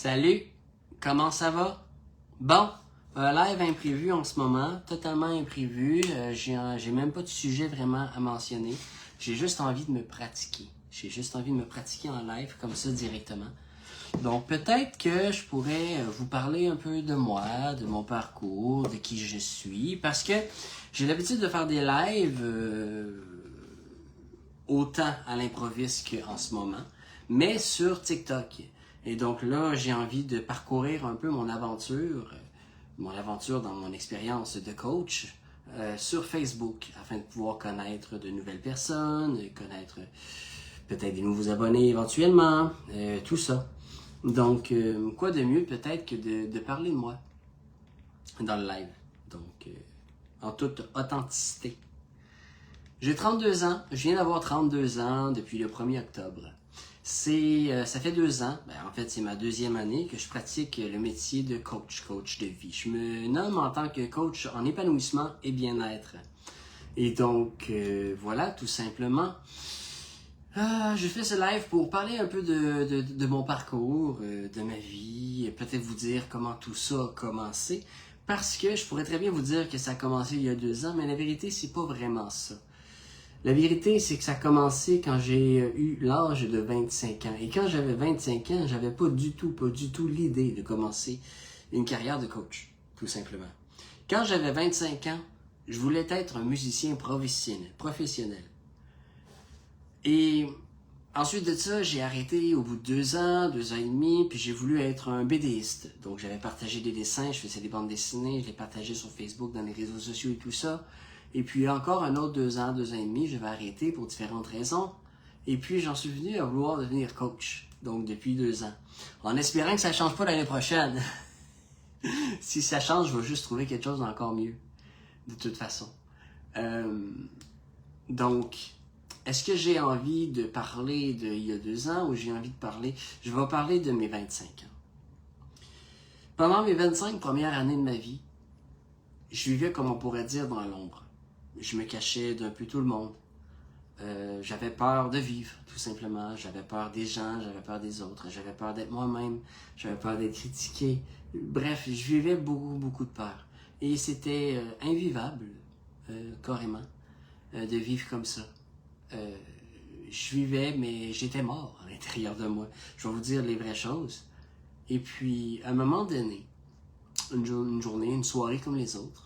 Salut, comment ça va? Bon, live imprévu en ce moment, totalement imprévu. J'ai même pas de sujet vraiment à mentionner. J'ai juste envie de me pratiquer. J'ai juste envie de me pratiquer en live comme ça directement. Donc peut-être que je pourrais vous parler un peu de moi, de mon parcours, de qui je suis, parce que j'ai l'habitude de faire des lives autant à l'improviste qu'en ce moment, mais sur TikTok. Et donc là, j'ai envie de parcourir un peu mon aventure dans mon expérience de coach sur Facebook, afin de pouvoir connaître de nouvelles personnes, connaître peut-être des nouveaux abonnés éventuellement, tout ça. Donc, quoi de mieux peut-être que de parler de moi dans le live. Donc, en toute authenticité. J'ai 32 ans, je viens d'avoir 32 ans depuis le 1er octobre. Ça fait 2 ans, en fait c'est ma deuxième année que je pratique le métier de coach de vie. Je me nomme en tant que coach en épanouissement et bien-être. Et donc, voilà, tout simplement. Je fais ce live pour parler un peu de mon parcours, de ma vie, peut-être vous dire comment tout ça a commencé. Parce que je pourrais très bien vous dire que ça a commencé il y a 2 ans, mais la vérité, c'est pas vraiment ça. La vérité, c'est que ça a commencé quand j'ai eu l'âge de 25 ans. Et quand j'avais 25 ans, j'avais pas du tout l'idée de commencer une carrière de coach, tout simplement. Quand j'avais 25 ans, je voulais être un musicien professionnel. Et ensuite de ça, j'ai arrêté au bout de 2 ans et demi, puis j'ai voulu être un BDiste. Donc j'avais partagé des dessins, je faisais des bandes dessinées, je les partageais sur Facebook, dans les réseaux sociaux et tout ça. Et puis encore un autre 2 ans et demi, je vais arrêter pour différentes raisons. Et puis j'en suis venu à vouloir devenir coach, donc depuis 2 ans. En espérant que ça ne change pas l'année prochaine. Si ça change, je vais juste trouver quelque chose d'encore mieux, de toute façon. Donc, est-ce que j'ai envie de parler d'il y a 2 ans ou j'ai envie de parler... Je vais parler de mes 25 ans. Pendant mes 25 premières années de ma vie, je vivais, comme on pourrait dire, dans l'ombre. Je me cachais d'un peu tout le monde. J'avais peur de vivre, tout simplement. J'avais peur des gens, j'avais peur des autres. J'avais peur d'être moi-même, j'avais peur d'être critiqué. Bref, je vivais beaucoup de peur. Et c'était invivable, carrément, de vivre comme ça. Je vivais, mais j'étais mort à l'intérieur de moi. Je vais vous dire les vraies choses. Et puis, à un moment donné, une journée, une soirée comme les autres,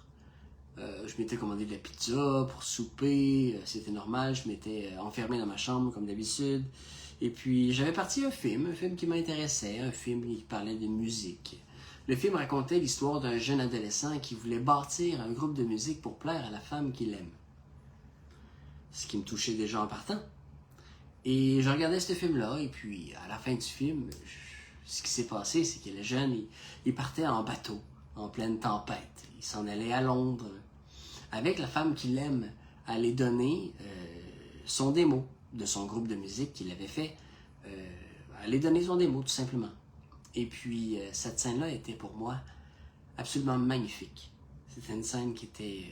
je m'étais commandé de la pizza pour souper, c'était normal, je m'étais enfermé dans ma chambre comme d'habitude. Et puis j'avais parti un film qui m'intéressait, un film qui parlait de musique. Le film racontait l'histoire d'un jeune adolescent qui voulait bâtir un groupe de musique pour plaire à la femme qu'il aime. Ce qui me touchait déjà en partant. Et je regardais ce film-là, et puis à la fin du film, ce qui s'est passé, c'est que le jeune, il partait en bateau, en pleine tempête. Il s'en allait à Londres, avec la femme qu'il aime, aller donner son démo de son groupe de musique qu'il avait fait, aller donner son démo tout simplement. Et puis cette scène-là était pour moi absolument magnifique. C'était une scène qui était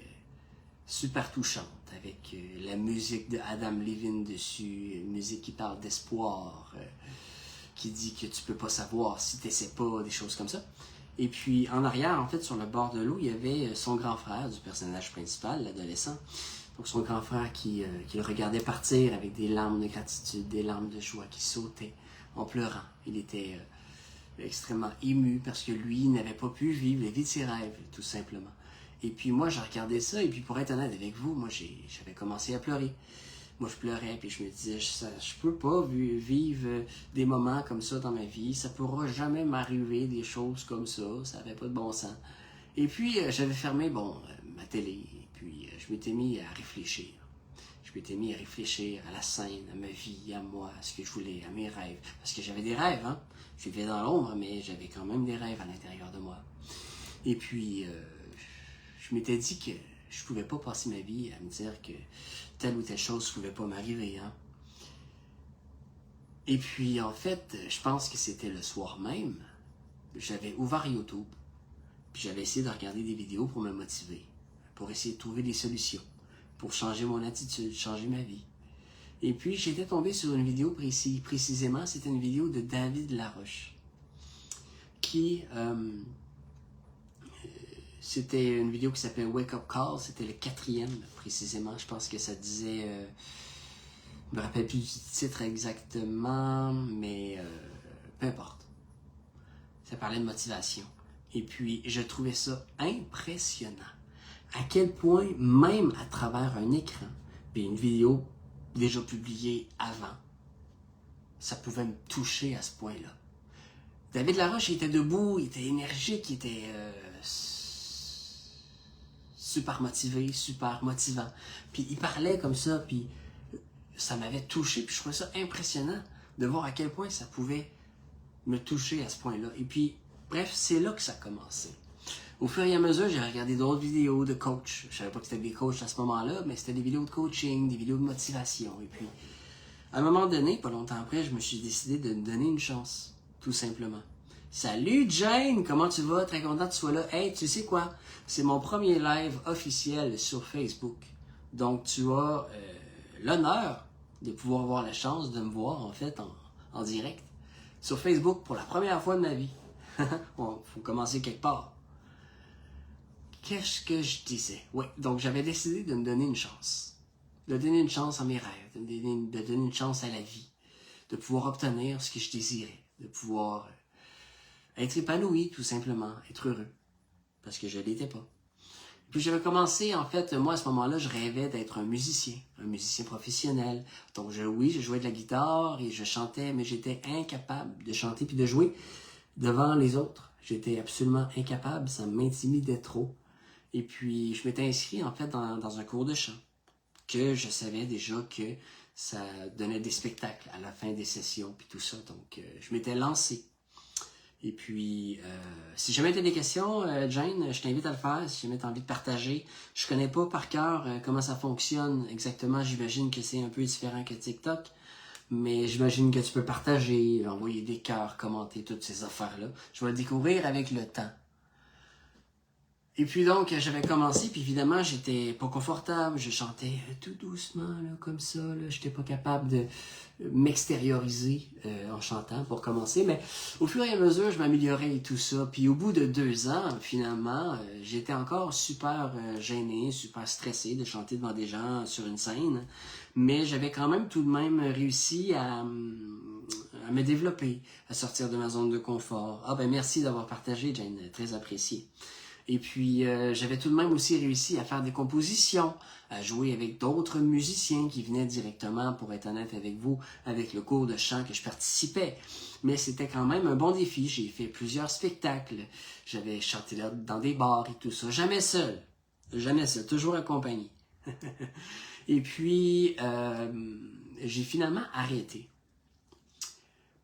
super touchante, avec la musique de Adam Levine dessus, une musique qui parle d'espoir, qui dit que tu peux pas savoir si tu n'essaies pas, des choses comme ça. Et puis, en arrière, en fait, sur le bord de l'eau, il y avait son grand frère du personnage principal, l'adolescent. Donc, son grand frère qui le regardait partir avec des larmes de gratitude, des larmes de joie, qui sautaient en pleurant. Il était extrêmement ému parce que lui n'avait pas pu vivre la vie de ses rêves, tout simplement. Et puis, moi, je regardais ça, et puis, pour être honnête avec vous, moi, j'avais commencé à pleurer. Moi, je pleurais, puis je me disais, je peux pas vivre des moments comme ça dans ma vie. Ça pourra jamais m'arriver des choses comme ça. Ça n'avait pas de bon sens. Et puis, j'avais fermé, ma télé. Et puis, je m'étais mis à réfléchir. Je m'étais mis à réfléchir à la scène, à ma vie, à moi, à ce que je voulais, à mes rêves. Parce que j'avais des rêves, hein. Je vivais dans l'ombre, mais j'avais quand même des rêves à l'intérieur de moi. Et puis, je m'étais dit que je pouvais pas passer ma vie à me dire que telle ou telle chose ne pouvait pas m'arriver, hein. Et puis, en fait, je pense que c'était le soir même, j'avais ouvert YouTube, puis j'avais essayé de regarder des vidéos pour me motiver, pour essayer de trouver des solutions, pour changer mon attitude, changer ma vie. Et puis, j'étais tombé sur une vidéo précisément, c'était une vidéo de David Laroche. qui... c'était une vidéo qui s'appelait Wake Up Call, c'était le 4e précisément. Je pense que ça disait... je me rappelle plus du titre exactement, mais peu importe. Ça parlait de motivation. Et puis, je trouvais ça impressionnant. À quel point, même à travers un écran, puis une vidéo déjà publiée avant, ça pouvait me toucher à ce point-là. David Laroche, il était debout, il était énergique, il était super motivé, super motivant. Puis il parlait comme ça, puis ça m'avait touché, puis je trouvais ça impressionnant de voir à quel point ça pouvait me toucher à ce point-là. Et puis, bref, c'est là que ça a commencé. Au fur et à mesure, j'ai regardé d'autres vidéos de coach. Je savais pas que c'était des coachs à ce moment-là, mais c'était des vidéos de coaching, des vidéos de motivation. Et puis, à un moment donné, pas longtemps après, je me suis décidé de me donner une chance, tout simplement. Salut Jane, comment tu vas? Très content que tu sois là. Hey, tu sais quoi? C'est mon premier live officiel sur Facebook. Donc, tu as l'honneur de pouvoir avoir la chance de me voir, en fait, en direct, sur Facebook pour la première fois de ma vie. Bon, faut commencer quelque part. Qu'est-ce que je disais? Oui, donc j'avais décidé de me donner une chance. De donner une chance à mes rêves, de donner une chance à la vie. De pouvoir obtenir ce que je désirais. De pouvoir être épanoui, tout simplement. Être heureux. Parce que je ne l'étais pas. Puis j'avais commencé, en fait, moi à ce moment-là, je rêvais d'être un musicien professionnel. Donc oui, je jouais de la guitare et je chantais, mais j'étais incapable de chanter puis de jouer devant les autres. J'étais absolument incapable, ça m'intimidait trop. Et puis, je m'étais inscrit, en fait, dans un cours de chant, que je savais déjà que ça donnait des spectacles à la fin des sessions, puis tout ça. Donc, je m'étais lancé. Et puis, si jamais tu as des questions, Jane, je t'invite à le faire, si jamais tu as envie de partager. Je connais pas par cœur comment ça fonctionne exactement. J'imagine que c'est un peu différent que TikTok. Mais j'imagine que tu peux partager, envoyer des cœurs, commenter, toutes ces affaires-là. Je vais le découvrir avec le temps. Et puis donc, j'avais commencé, puis évidemment, j'étais pas confortable. Je chantais tout doucement, là, comme ça. J'étais pas capable de m'extérioriser en chantant pour commencer. Mais au fur et à mesure, je m'améliorais et tout ça. Puis au bout de 2 ans, finalement, j'étais encore super gêné, super stressé de chanter devant des gens sur une scène. Mais j'avais quand même tout de même réussi à me développer, à sortir de ma zone de confort. Ah ben merci d'avoir partagé, Jane, très apprécié. Et puis, j'avais tout de même aussi réussi à faire des compositions, à jouer avec d'autres musiciens qui venaient directement, pour être honnête avec vous, avec le cours de chant que je participais. Mais c'était quand même un bon défi. J'ai fait plusieurs spectacles. J'avais chanté là dans des bars et tout ça. Jamais seul, toujours accompagné. Et puis, j'ai finalement arrêté.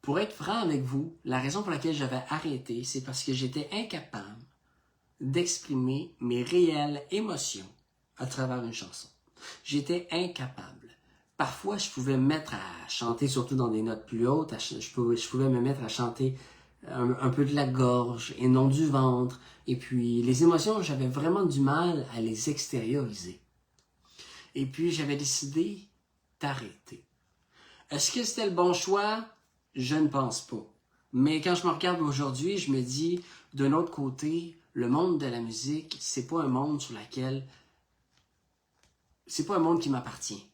Pour être franc avec vous, la raison pour laquelle j'avais arrêté, c'est parce que j'étais incapable d'exprimer mes réelles émotions à travers une chanson. J'étais incapable. Parfois, je pouvais me mettre à chanter, surtout dans des notes plus hautes, je pouvais me mettre à chanter un peu de la gorge et non du ventre. Et puis, les émotions, j'avais vraiment du mal à les extérioriser. Et puis, j'avais décidé d'arrêter. Est-ce que c'était le bon choix? Je ne pense pas. Mais quand je me regarde aujourd'hui, je me dis, d'un autre côté, le monde de la musique, c'est pas un monde c'est pas un monde qui m'appartient.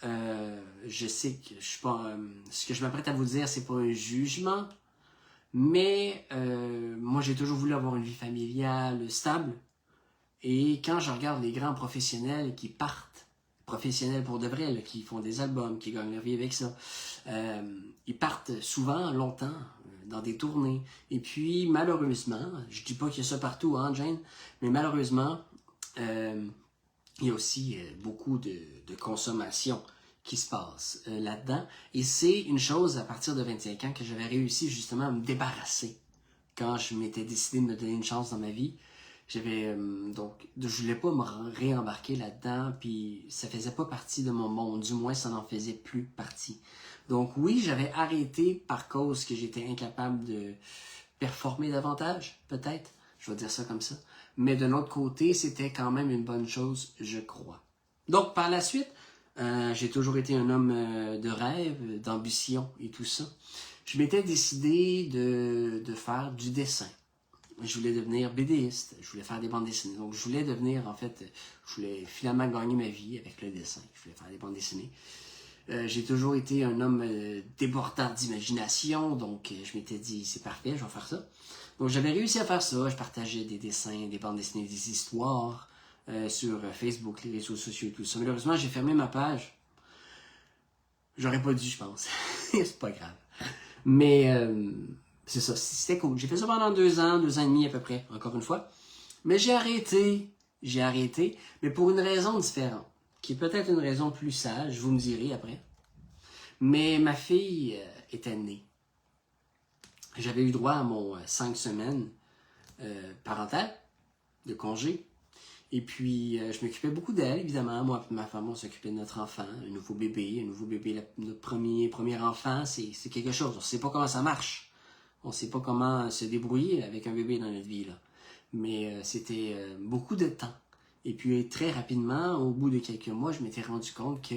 Je sais que je suis pas, ce que je m'apprête à vous dire, c'est pas un jugement, mais moi j'ai toujours voulu avoir une vie familiale stable. Et quand je regarde les grands professionnels qui partent, professionnels pour de vrai, là, qui font des albums, qui gagnent leur vie avec ça, ils partent souvent, longtemps, dans des tournées. Et puis, malheureusement, je dis pas qu'il y a ça partout, hein, Jane, mais malheureusement, il y a aussi beaucoup de consommation qui se passe là-dedans. Et c'est une chose, à partir de 25 ans, que j'avais réussi justement à me débarrasser quand je m'étais décidé de me donner une chance dans ma vie. Donc, je voulais pas me réembarquer là-dedans, puis ça faisait pas partie de mon monde, du moins ça n'en faisait plus partie. Donc oui, j'avais arrêté par cause que j'étais incapable de performer davantage, peut-être, je vais dire ça comme ça. Mais de l'autre côté, c'était quand même une bonne chose, je crois. Donc par la suite, j'ai toujours été un homme de rêve, d'ambition et tout ça. je m'étais décidé de faire du dessin. Je voulais devenir BDiste, je voulais faire des bandes dessinées. Donc, je voulais devenir, en fait, je voulais finalement gagner ma vie avec le dessin. Je voulais faire des bandes dessinées. J'ai toujours été un homme débordant d'imagination, donc je m'étais dit, c'est parfait, je vais faire ça. Donc, j'avais réussi à faire ça. Je partageais des dessins, des bandes dessinées, des histoires sur Facebook, les réseaux sociaux et tout ça. Malheureusement, j'ai fermé ma page. J'aurais pas dû, je pense. C'est pas grave. Mais c'est ça, c'était cool. J'ai fait ça pendant 2 ans et demi à peu près, encore une fois. Mais j'ai arrêté, mais pour une raison différente, qui est peut-être une raison plus sage, vous me direz après. Mais ma fille était née. J'avais eu droit à mon 5 semaines parentales de congé. Et puis, je m'occupais beaucoup d'elle, évidemment. Moi et ma femme, on s'occupait de notre enfant, un nouveau bébé. Notre premier enfant, c'est quelque chose. On ne sait pas comment ça marche. On ne sait pas comment se débrouiller avec un bébé dans notre vie, là. Mais c'était beaucoup de temps. Et puis, très rapidement, au bout de quelques mois, je m'étais rendu compte que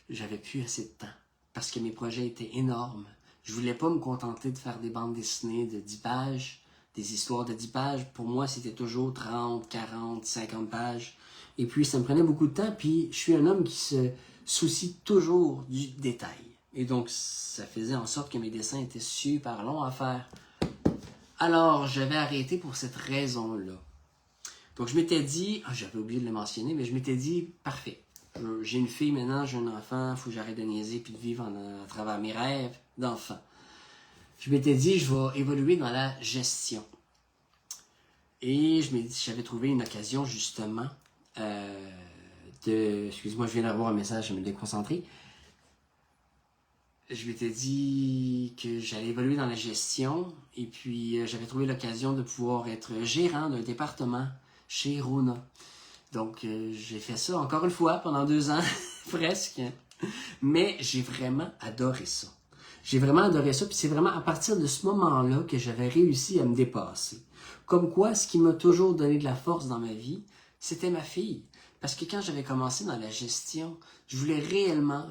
j'avais plus assez de temps. Parce que mes projets étaient énormes. Je voulais pas me contenter de faire des bandes dessinées de 10 pages. Des histoires de 10 pages, pour moi, c'était toujours 30, 40, 50 pages. Et puis, ça me prenait beaucoup de temps. Puis, je suis un homme qui se soucie toujours du détail. Et donc, ça faisait en sorte que mes dessins étaient super longs à faire. Alors, j'avais arrêté pour cette raison-là. Donc, je m'étais dit, j'avais oublié de le mentionner, mais je m'étais dit, parfait. J'ai une fille maintenant, j'ai un enfant, il faut que j'arrête de niaiser puis de vivre à travers mes rêves d'enfant. Je m'étais dit, je vais évoluer dans la gestion. Et j'avais trouvé une occasion, justement, excuse-moi, je viens d'avoir un message, je me déconcentrer. Je m'étais dit que j'allais évoluer dans la gestion. Et puis, j'avais trouvé l'occasion de pouvoir être gérant d'un département chez Rona. Donc, j'ai fait ça encore une fois pendant 2 ans, presque. Mais j'ai vraiment adoré ça. J'ai vraiment adoré ça, puis c'est vraiment à partir de ce moment-là que j'avais réussi à me dépasser. Comme quoi, ce qui m'a toujours donné de la force dans ma vie, c'était ma fille. Parce que quand j'avais commencé dans la gestion, je voulais réellement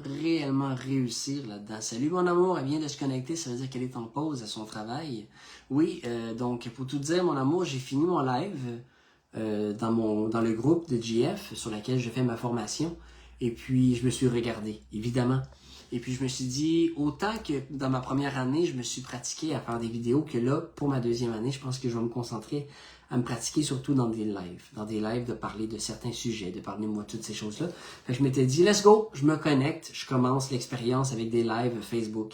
réussir là-dedans. Salut mon amour, elle vient de se connecter, ça veut dire qu'elle est en pause à son travail. Oui, donc pour tout dire, mon amour, j'ai fini mon live dans le groupe de GF sur lequel je fais ma formation. Et puis, je me suis regardé, évidemment. Et puis, je me suis dit, autant que dans ma première année, je me suis pratiqué à faire des vidéos, que là, pour ma 2e année, je pense que je vais me concentrer à me pratiquer surtout dans des lives. Dans des lives, de parler de certains sujets, de parler de moi, toutes ces choses-là. Fait que je m'étais dit, let's go, je me connecte, je commence l'expérience avec des lives Facebook.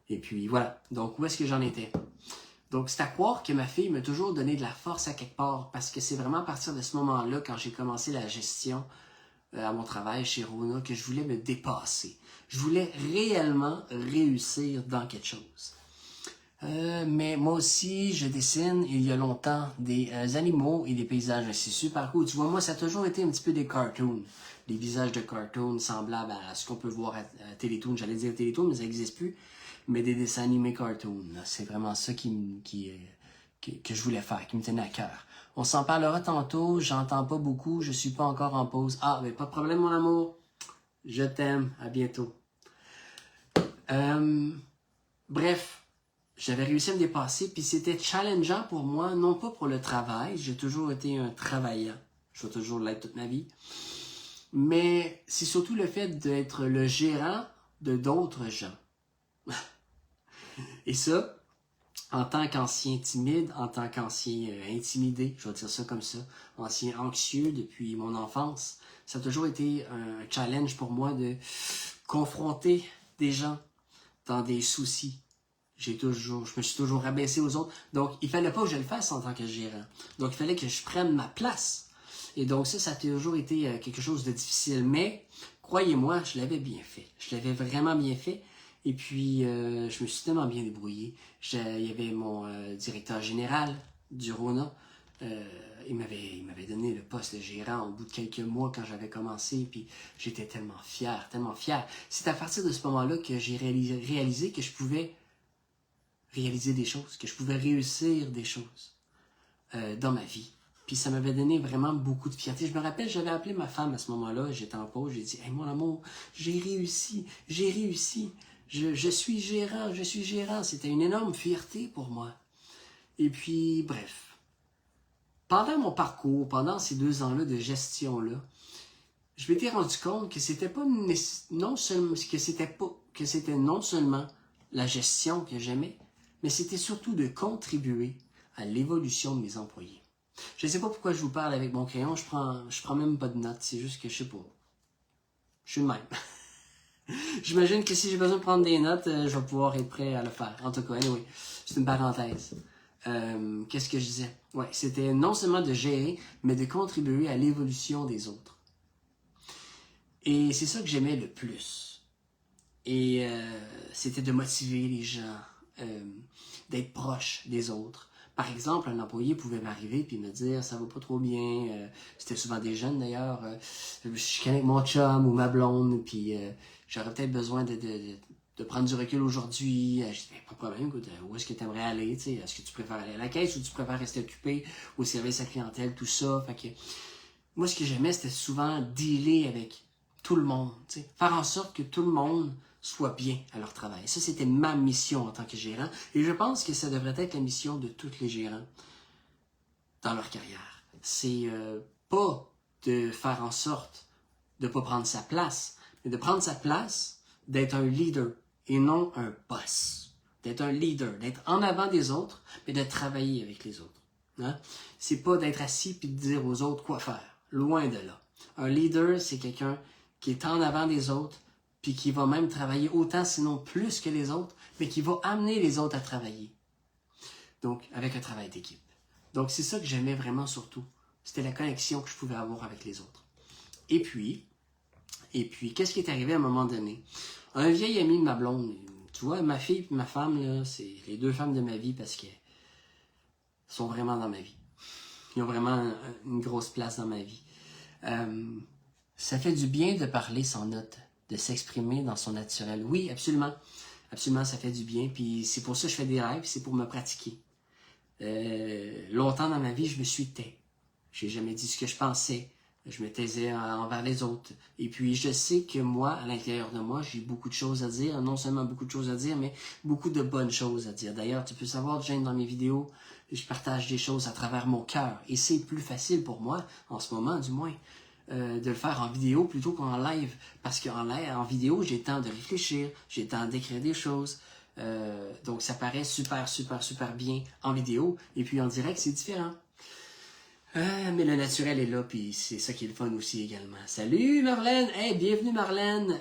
Et puis, voilà. Donc, où est-ce que j'en étais? Donc, c'est à croire que ma fille m'a toujours donné de la force à quelque part, parce que c'est vraiment à partir de ce moment-là, quand j'ai commencé la gestion à mon travail chez Rona, que je voulais me dépasser. Je voulais réellement réussir dans quelque chose. Mais moi aussi, je dessine, il y a longtemps, des animaux et des paysages. C'est super cool. Tu vois, moi, ça a toujours été un petit peu des cartoons. Des visages de cartoons semblables à ce qu'on peut voir à Télétoon. J'allais dire Télétoon, mais ça n'existe plus. Mais des dessins animés cartoons. C'est vraiment ça que je voulais faire, qui me tenait à cœur. On s'en parlera tantôt, j'entends pas beaucoup, je suis pas encore en pause. Ah, mais pas de problème, mon amour. Je t'aime, à bientôt. Bref, j'avais réussi à me dépasser, puis c'était challengeant pour moi, non pas pour le travail, j'ai toujours été un travaillant, je vais toujours l'être toute ma vie, mais c'est surtout le fait d'être le gérant de d'autres gens. Et ça, en tant qu'ancien timide, en tant qu'ancien intimidé, je vais dire ça comme ça, ancien anxieux depuis mon enfance, ça a toujours été un challenge pour moi de confronter des gens dans des soucis. Je me suis toujours rabaissé aux autres. Donc, il fallait pas que je le fasse en tant que gérant. Donc, il fallait que je prenne ma place. Et donc, ça a toujours été quelque chose de difficile. Mais, croyez-moi, je l'avais bien fait. Je l'avais vraiment bien fait. Et puis, je me suis tellement bien débrouillé. Il y avait mon directeur général du Rona. Il m'avait donné le poste de gérant au bout de quelques mois quand j'avais commencé. Puis, j'étais tellement fier, tellement fier. C'est à partir de ce moment-là que j'ai réalisé que je pouvais réaliser des choses, que je pouvais réussir des choses dans ma vie. Puis ça m'avait donné vraiment beaucoup de fierté. Je me rappelle, j'avais appelé ma femme à ce moment-là, j'étais en pause, j'ai dit « Hey, mon amour, j'ai réussi, je suis gérant. C'était une énorme fierté pour moi. Et puis, bref. Pendant mon parcours, pendant ces 2 ans-là de gestion-là, je m'étais rendu compte que c'était pas non seulement que c'était non seulement la gestion que j'aimais, mais c'était surtout de contribuer à l'évolution de mes employés. Je ne sais pas pourquoi je vous parle avec mon crayon, je prends même pas de notes, c'est juste que je sais pas. Je suis le même. J'imagine que si j'ai besoin de prendre des notes, je vais pouvoir être prêt à le faire. En tout cas, anyway, c'est une parenthèse. Qu'est-ce que je disais? Ouais, c'était non seulement de gérer, mais de contribuer à l'évolution des autres. Et c'est ça que j'aimais le plus. Et c'était de motiver les gens, d'être proche des autres. Par exemple, un employé pouvait m'arriver et me dire « ça va pas trop bien ». C'était souvent des jeunes d'ailleurs. Je suis avec mon chum ou ma blonde, puis j'aurais peut-être besoin de prendre du recul aujourd'hui. Je dis « pas de problème, écoute, où est-ce que tu aimerais aller? Est-ce que tu préfères aller à la caisse ou tu préfères rester occupé au service à clientèle, tout ça? » Fait que, moi, ce que j'aimais, c'était souvent dealer avec tout le monde. Faire en sorte que tout le monde soit bien à leur travail. Ça, c'était ma mission en tant que gérant. Et je pense que ça devrait être la mission de tous les gérants dans leur carrière. C'est pas de faire en sorte de ne pas prendre sa place, mais de prendre sa place, d'être un leader et non un boss. D'être un leader, d'être en avant des autres, mais de travailler avec les autres. Hein? C'est pas d'être assis et de dire aux autres quoi faire. Loin de là. Un leader, c'est quelqu'un qui est en avant des autres, puis qui va même travailler autant, sinon plus que les autres, mais qui va amener les autres à travailler. Donc, avec un travail d'équipe. Donc, c'est ça que j'aimais vraiment surtout. C'était la connexion que je pouvais avoir avec les autres. Et puis, qu'est-ce qui est arrivé à un moment donné? Un vieil ami de ma blonde, tu vois, ma fille et ma femme, là, c'est les 2 femmes de ma vie parce qu'elles sont vraiment dans ma vie. Ils ont vraiment une grosse place dans ma vie. Ça fait du bien de parler sans notes, de s'exprimer dans son naturel. Oui, absolument. Absolument, ça fait du bien. Puis c'est pour ça que je fais des lives, c'est pour me pratiquer. Longtemps dans ma vie, je me suis tais. J'ai jamais dit ce que je pensais. Je me taisais envers les autres. Et puis, je sais que moi, à l'intérieur de moi, j'ai beaucoup de choses à dire. Non seulement beaucoup de choses à dire, mais beaucoup de bonnes choses à dire. D'ailleurs, tu peux savoir, Jane, dans mes vidéos, je partage des choses à travers mon cœur. Et c'est plus facile pour moi, en ce moment du moins, de le faire en vidéo plutôt qu'en live. Parce en vidéo, j'ai le temps de réfléchir, j'ai le temps d'écrire des choses. Donc, ça paraît super bien en vidéo. Et puis, en direct, c'est différent. Mais le naturel est là, puis c'est ça qui est le fun aussi également. Salut Marlène! Hey, bienvenue Marlène!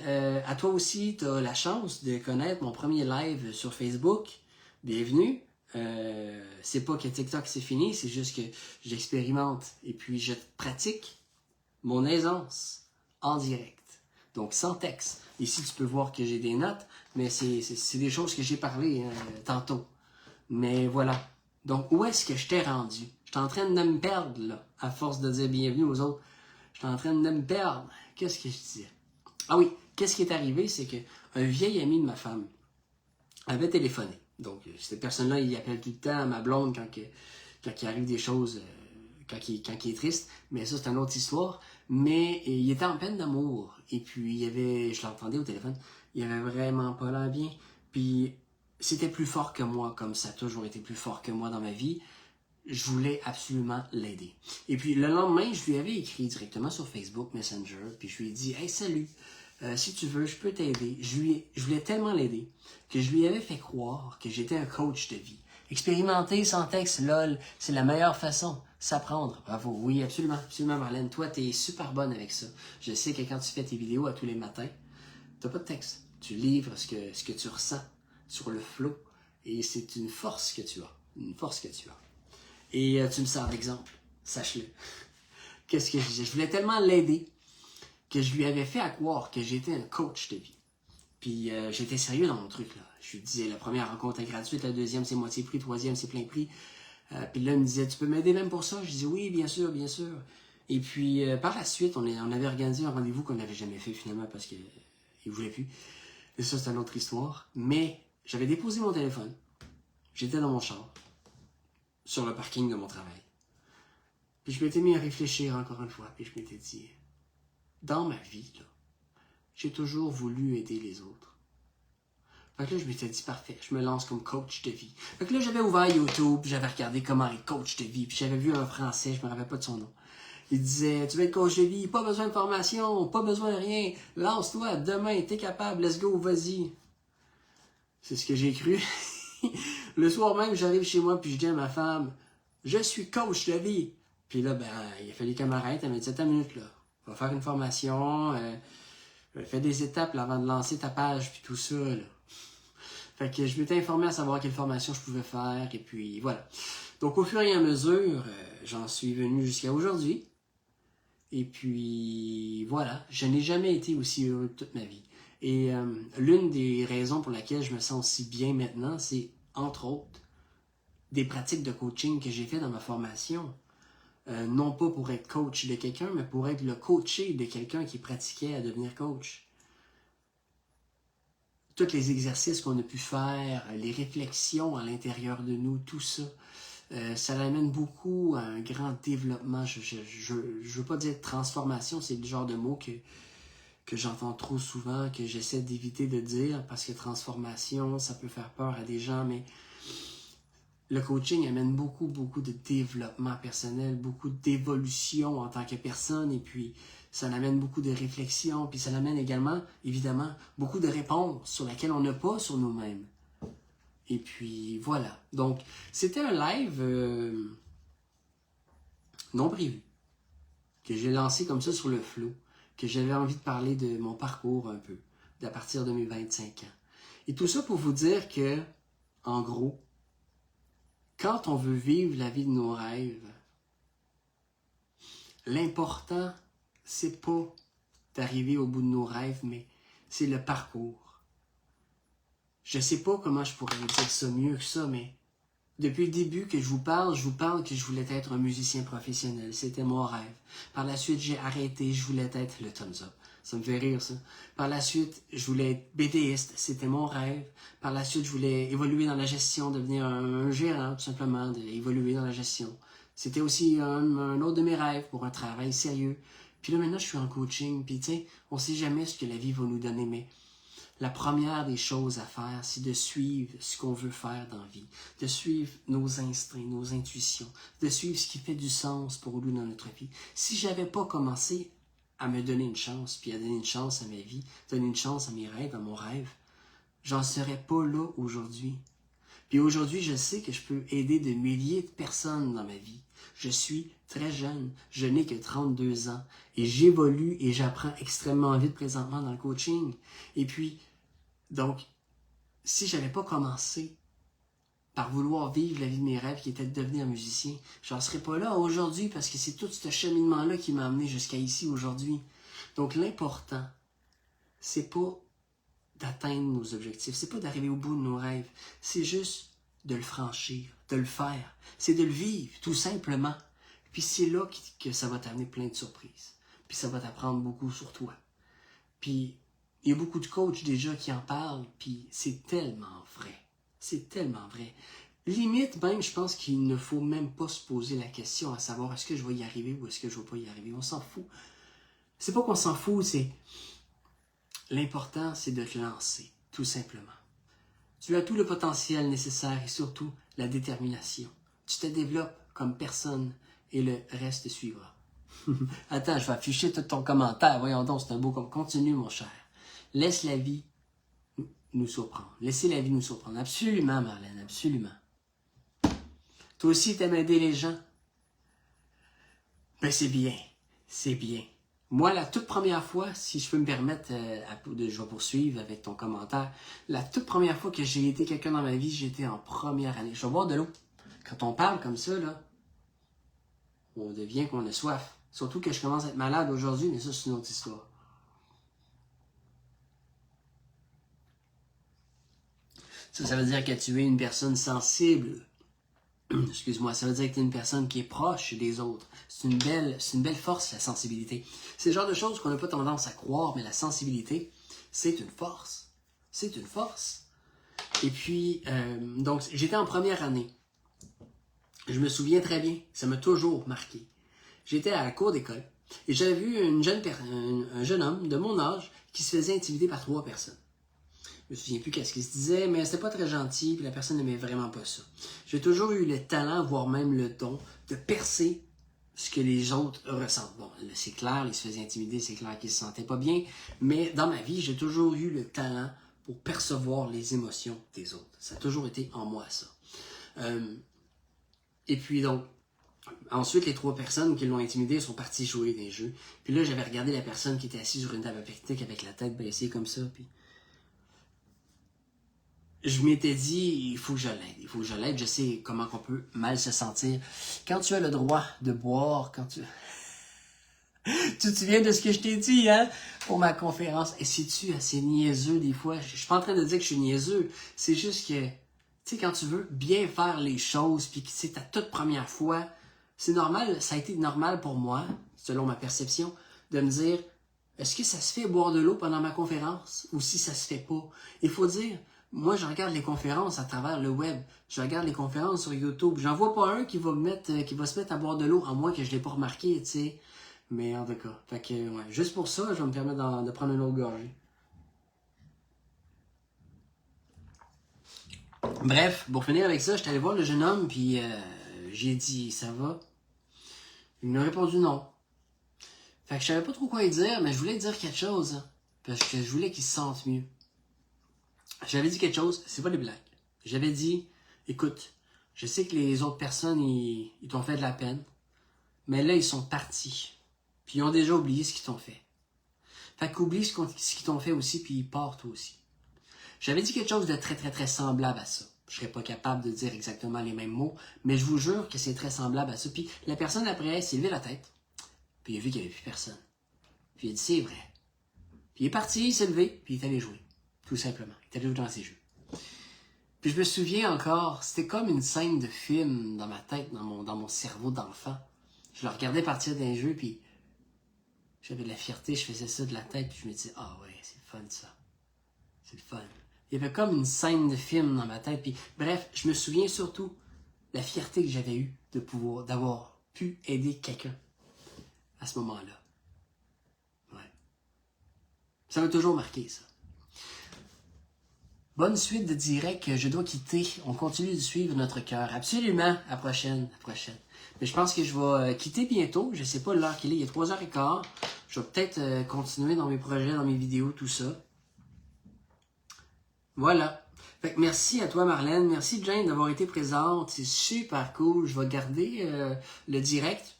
À toi aussi, tu as la chance de connaître mon premier live sur Facebook. Bienvenue! C'est pas que TikTok c'est fini, c'est juste que j'expérimente et puis je pratique mon aisance en direct. Donc sans texte. Ici, tu peux voir que j'ai des notes, mais c'est des choses que j'ai parlé tantôt. Mais voilà. Donc, où est-ce que je t'ai rendu? Je suis en train de me perdre, là, à force de dire bienvenue aux autres. Je suis en train de me perdre. Qu'est-ce que je disais? Ah oui, qu'est-ce qui est arrivé, c'est qu'un vieil ami de ma femme avait téléphoné. Donc, cette personne-là, il appelle tout le temps ma blonde quand il arrive des choses, quand il est triste. Mais ça, c'est une autre histoire. Mais il était en peine d'amour. Et puis, je l'entendais au téléphone, il avait vraiment pas l'air bien. Puis, c'était plus fort que moi, comme ça a toujours été plus fort que moi dans ma vie. Je voulais absolument l'aider. Et puis, le lendemain, je lui avais écrit directement sur Facebook Messenger, puis je lui ai dit « Hey, salut, si tu veux, je peux t'aider. » Je voulais tellement l'aider que je lui avais fait croire que j'étais un coach de vie. Expérimenter sans texte, lol, c'est la meilleure façon. S'apprendre. Bravo. Oui, absolument, absolument, Marlène. Toi, t'es super bonne avec ça. Je sais que quand tu fais tes vidéos à tous les matins, t'as pas de texte. Tu livres ce que tu ressens sur le flow. Et c'est une force que tu as. Une force que tu as. Et tu me sers d'exemple. Sache-le. Qu'est-ce que je disais? Je voulais tellement l'aider que je lui avais fait à croire que j'étais un coach de vie. Puis j'étais sérieux dans mon truc, là. Je lui disais, la première rencontre est gratuite, la deuxième c'est moitié prix, troisième c'est plein prix. Puis là, il me disait, tu peux m'aider même pour ça? Je disais, oui, bien sûr, bien sûr. Et puis par la suite, on avait organisé un rendez-vous qu'on n'avait jamais fait finalement parce qu'il ne voulait plus. Et ça, c'est une autre histoire. Mais j'avais déposé mon téléphone. J'étais dans mon char, sur le parking de mon travail. Puis je m'étais mis à réfléchir encore une fois. Puis je m'étais dit, dans ma vie, là, j'ai toujours voulu aider les autres. Fait que là, je m'étais dit, parfait, je me lance comme coach de vie. Fait que là, j'avais ouvert YouTube, j'avais regardé comment être coach de vie, puis j'avais vu un Français, je me rappelle pas de son nom. Il disait, tu veux être coach de vie, pas besoin de formation, pas besoin de rien, lance-toi, demain, t'es capable, let's go, vas-y. C'est ce que j'ai cru. Le soir même, j'arrive chez moi, puis je dis à ma femme, je suis coach de vie. Puis là, ben, il a fallu qu'elle m'arrête, elle m'a dit, 7 minutes, là, on va faire une formation, fais des étapes là, avant de lancer ta page, puis tout ça, là. Fait que je m'étais informé à savoir quelle formation je pouvais faire, et puis voilà. Donc, au fur et à mesure, j'en suis venu jusqu'à aujourd'hui. Et puis, voilà, je n'ai jamais été aussi heureux de toute ma vie. Et l'une des raisons pour laquelle je me sens aussi bien maintenant, c'est, entre autres, des pratiques de coaching que j'ai fait dans ma formation. Non pas pour être coach de quelqu'un, mais pour être le coaché de quelqu'un qui pratiquait à devenir coach. Tous les exercices qu'on a pu faire, les réflexions à l'intérieur de nous, tout ça, ça l'amène beaucoup à un grand développement. Je veux pas dire transformation, c'est le genre de mot que j'entends trop souvent, que j'essaie d'éviter de dire, parce que transformation, ça peut faire peur à des gens, mais le coaching amène beaucoup de développement personnel, beaucoup d'évolution en tant que personne, et puis ça amène beaucoup de réflexion, puis ça amène également, évidemment, beaucoup de réponses sur lesquelles on n'a pas sur nous-mêmes. Et puis voilà. Donc, c'était un live non prévu, que j'ai lancé comme ça sur le flow, que j'avais envie de parler de mon parcours un peu, à partir de mes 25 ans. Et tout ça pour vous dire que, en gros, quand on veut vivre la vie de nos rêves, l'important, c'est pas d'arriver au bout de nos rêves, mais c'est le parcours. Je sais pas comment je pourrais vous dire ça mieux que ça, mais depuis le début que je vous parle que je voulais être un musicien professionnel. C'était mon rêve. Par la suite, j'ai arrêté, je voulais être le thumbs up. Ça me fait rire, ça. Par la suite, je voulais être BDiste, c'était mon rêve. Par la suite, je voulais évoluer dans la gestion, devenir un gérant, tout simplement, d'évoluer dans la gestion. C'était aussi un autre de mes rêves pour un travail sérieux. Puis là, maintenant, je suis en coaching, puis tu sais, on sait jamais ce que la vie va nous donner, mais la première des choses à faire, c'est de suivre ce qu'on veut faire dans la vie, de suivre nos instincts, nos intuitions, de suivre ce qui fait du sens pour nous dans notre vie. Si j'avais pas commencé à me donner une chance, puis à donner une chance à ma vie, donner une chance à mes rêves, à mon rêve, j'en serais pas là aujourd'hui. Puis aujourd'hui, je sais que je peux aider de milliers de personnes dans ma vie. Je suis très jeune, je n'ai que 32 ans et j'évolue et j'apprends extrêmement vite présentement dans le coaching. Et puis, donc, si j'avais pas commencé par vouloir vivre la vie de mes rêves qui était de devenir musicien, j'en serais pas là aujourd'hui parce que c'est tout ce cheminement-là qui m'a amené jusqu'à ici aujourd'hui. Donc l'important, c'est pas d'atteindre nos objectifs, c'est pas d'arriver au bout de nos rêves, c'est juste de le franchir, de le faire, c'est de le vivre, tout simplement. Puis c'est là que ça va t'amener plein de surprises, puis ça va t'apprendre beaucoup sur toi. Puis il y a beaucoup de coachs déjà qui en parlent, puis c'est tellement vrai, c'est tellement vrai. Limite même, je pense qu'il ne faut même pas se poser la question à savoir est-ce que je vais y arriver ou est-ce que je ne vais pas y arriver, on s'en fout. C'est pas qu'on s'en fout, c'est... L'important, c'est de te lancer, tout simplement. Tu as tout le potentiel nécessaire et surtout la détermination. Tu te développes comme personne et le reste suivra. Attends, je vais afficher tout ton commentaire. Voyons donc, c'est un beau comme. Continue, mon cher. Laisse la vie nous surprendre. Laissez la vie nous surprendre. Absolument, Marlène, absolument. Toi aussi, t'aimes aider les gens? Ben, c'est bien. C'est bien. Moi, la toute première fois, si je peux me permettre, je vais poursuivre avec ton commentaire, la toute première fois que j'ai été quelqu'un dans ma vie, j'étais en première année. Je vais boire de l'eau. Quand on parle comme ça, là, on devient qu'on a soif. Surtout que je commence à être malade aujourd'hui, mais ça, c'est une autre histoire. Ça veut dire que tu es une personne sensible. Excuse-moi, ça veut dire que tu es une personne qui est proche des autres. C'est une belle force, la sensibilité. C'est le genre de choses qu'on n'a pas tendance à croire, mais la sensibilité, c'est une force. C'est une force. Et puis, donc, j'étais en première année. Je me souviens très bien, ça m'a toujours marqué. J'étais à la cour d'école et j'avais vu un jeune homme de mon âge qui se faisait intimider par 3 personnes. Je me souviens plus qu'est-ce qu'il se disait, mais c'était pas très gentil, puis la personne n'aimait vraiment pas ça. J'ai toujours eu le talent, voire même le don, de percer ce que les autres ressentent. Bon, là, c'est clair, ils se faisaient intimider, c'est clair qu'ils se sentaient pas bien, mais dans ma vie, j'ai toujours eu le talent pour percevoir les émotions des autres. Ça a toujours été en moi, ça. Et puis donc, ensuite, les 3 personnes qui l'ont intimidé sont parties jouer des jeux. Puis là, j'avais regardé la personne qui était assise sur une table à pique-nique avec la tête baissée comme ça, puis je m'étais dit, il faut que je l'aide, il faut que je l'aide. Je sais comment on peut mal se sentir. Quand tu as le droit de boire, quand tu... Tu te souviens de ce que je t'ai dit, hein, pour ma conférence? Et sais-tu, assez niaiseux des fois? Je suis pas en train de dire que je suis niaiseux. C'est juste que, tu sais, quand tu veux bien faire les choses, puis que c'est ta toute première fois, c'est normal, ça a été normal pour moi, selon ma perception, de me dire, est-ce que ça se fait boire de l'eau pendant ma conférence? Ou si ça se fait pas? Il faut dire, moi, je regarde les conférences à travers le web. Je regarde les conférences sur YouTube. J'en vois pas un qui va se mettre à boire de l'eau, à moins que je l'ai pas remarqué, tu sais. Mais en tout cas, fait que, ouais, juste pour ça, je vais me permettre de prendre une autre gorgée. Bref, pour finir avec ça, j'étais allé voir le jeune homme, puis j'ai dit, ça va? Il m'a répondu non. Fait que je savais pas trop quoi lui dire, mais je voulais dire quelque chose, hein, parce que je voulais qu'il se sente mieux. J'avais dit quelque chose, c'est pas des blagues. J'avais dit, écoute, je sais que les autres personnes, ils t'ont fait de la peine, mais là, ils sont partis. Puis ils ont déjà oublié ce qu'ils t'ont fait. Fait qu'oublie ce qu'ils t'ont fait aussi, puis ils partent aussi. J'avais dit quelque chose de très, très, très semblable à ça. Je serais pas capable de dire exactement les mêmes mots, mais je vous jure que c'est très semblable à ça. Puis la personne après s'est levé la tête, puis il a vu qu'il n'y avait plus personne. Puis il a dit, c'est vrai. Puis il est parti, il s'est levé, puis il est allé jouer. Tout simplement. Il est allé jouer dans ses jeux. Puis je me souviens encore, c'était comme une scène de film dans ma tête, dans mon cerveau d'enfant. Je le regardais partir d'un jeu, puis j'avais de la fierté, je faisais ça de la tête, puis je me disais, ah ouais, c'est le fun ça. C'est le fun. Il y avait comme une scène de film dans ma tête, puis bref, je me souviens surtout la fierté que j'avais eue d'avoir pu aider quelqu'un à ce moment-là. Ouais. Ça m'a toujours marqué, ça. Bonne suite de direct, je dois quitter. On continue de suivre notre cœur. Absolument, à prochaine, à prochaine. Mais je pense que je vais quitter bientôt. Je sais pas l'heure qu'il est, il est 3h15. Je vais peut-être continuer dans mes projets, dans mes vidéos, tout ça. Voilà. Fait que merci à toi, Marlène. Merci, Jane, d'avoir été présente. C'est super cool. Je vais garder le direct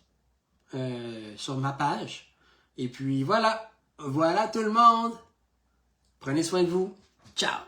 sur ma page. Et puis voilà. Voilà tout le monde. Prenez soin de vous. Ciao.